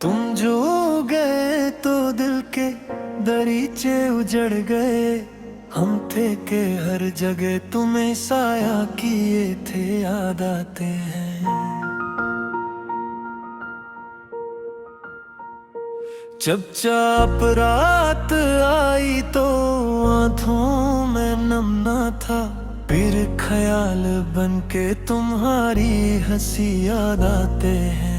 तुम जो गए तो दिल के दरीचे उजड़ गए। हम थे के हर जगह तुम्हें साया किए थे, याद आते हैं। जब चाप रात आई तो आंखों में नम ना था, फिर ख्याल बन के तुम्हारी हंसी याद आते हैं।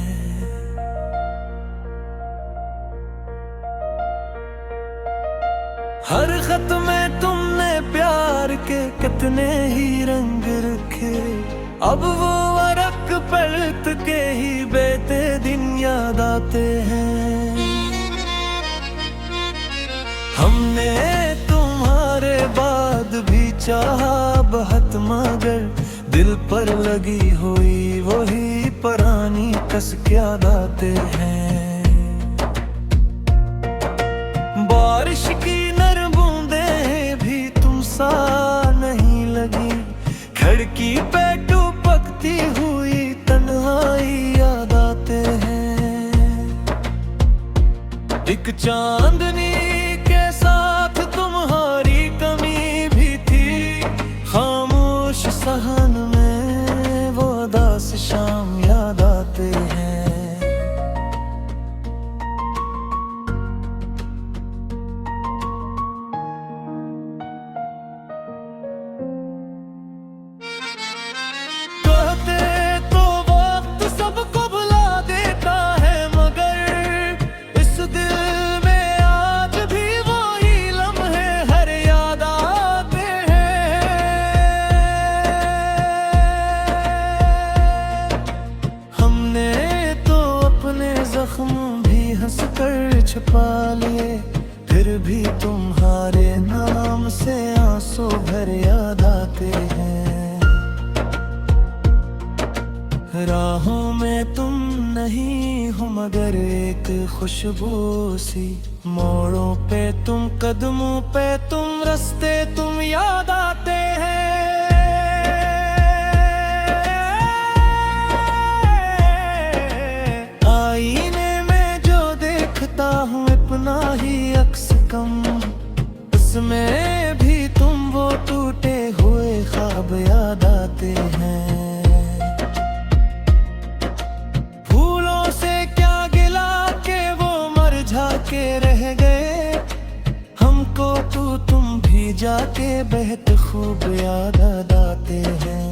हर खत में तुमने प्यार के कितने ही रंग रखे, अब वो वरक पलट के ही बेते दिन याद आते हैं। हमने तुम्हारे बाद भी चाहा बहुत, मगर दिल पर लगी हुई वही पुरानी कसक याद आते हैं। बारिश की सा नहीं लगी, खिड़की पे टपकती हुई तन्हाई याद आते हैं। एक चांदनी के साथ तुम्हारी कमी भी थी, खामोश सहन में वो उदास शाम याद आते हैं। भी हंस कर छुपा लिए, फिर भी तुम्हारे नाम से आंसू भर याद आते हैं। राहों में तुम नहीं हो मगर एक खुशबू सी, मोड़ों पे तुम, कदमों पे तुम, रास्ते तुम याद आते हैं। हूँ अपना ही अक्स कम, उसमें भी तुम वो टूटे हुए ख्वाब याद आते हैं। फूलों से क्या गिला के वो मरझा के रह गए, हमको तो तुम भी जाके बेहद खूब याद आते हैं।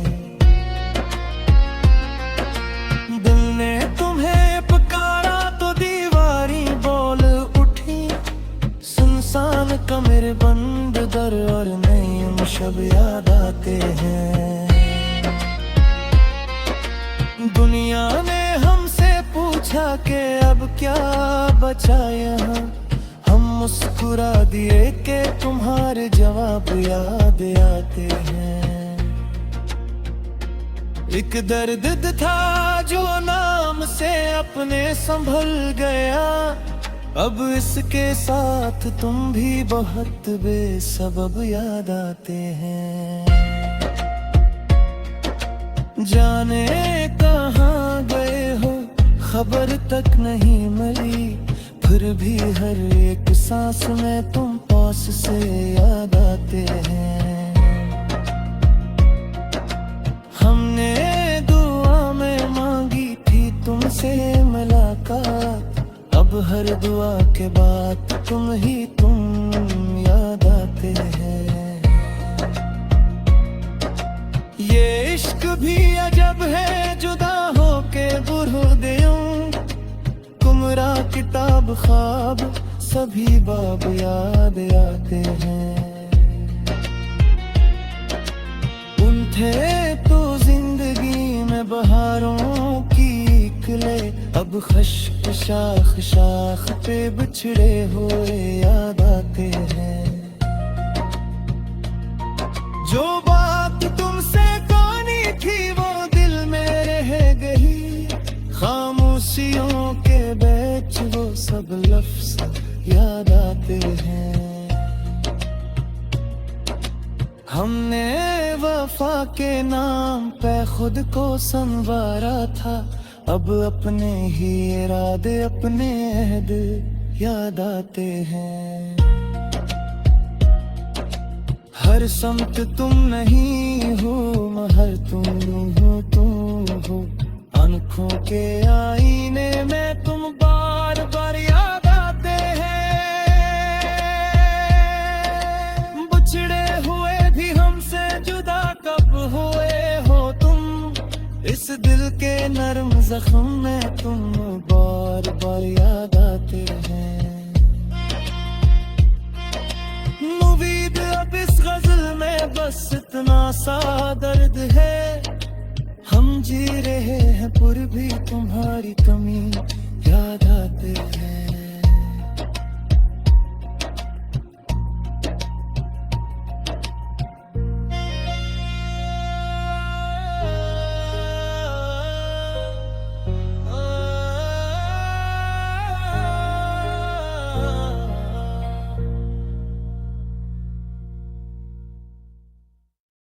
दिल ने तुम्हें पुकारा तो दीवारी बोल उठी, सुनसान कमरे बंद दर और नई शब याद आते हैं। दुनिया ने हमसे पूछा कि अब क्या बचा यहाँ, हम मुस्कुरा दिए कि तुम्हारे जवाब याद आते हैं। एक दर्द था जो नाम से अपने संभल गया, अब इसके साथ तुम भी बहुत बेसबब याद आते हैं। जाने कहाँ गए हो खबर तक नहीं मिली, फिर भी हर एक सांस में तुम पास से याद आते हैं। हमने दुआ में मांगी थी तुमसे मुलाकात, अब हर दुआ के बाद तुम याद आते हैं। ये इश्क भी अजब है, जुदा हो के बुरुदियों, कुमरा किताब ख्वाब सभी बाब याद आते हैं। उन थे तो जिंदगी में बहारों की खिले, अब खश्क शाख शाख पे बिछड़े हुए याद आते हैं। जो बात तुमसे कहनी थी वो दिल में रह गई, खामोशियों के बीच वो सब लफ्ज़ याद आते हैं। हमने वफा के नाम पे खुद को संवारा था, अब अपने ही इरादे अपने अहद याद आते हैं। हर समत तुम नहीं हो मगर तुम हो आंखों के आईने में तुम बार बार याद आते हैं। बिछड़े हुए भी हमसे जुदा कब हुए हो तुम, इस दिल के नरम जख्म में तुम बार बार याद आते हैं। उम्मीद अब इस गजल में बस इतना सा दर्द है, हम जी रहे हैं पर भी तुम्हारी कमी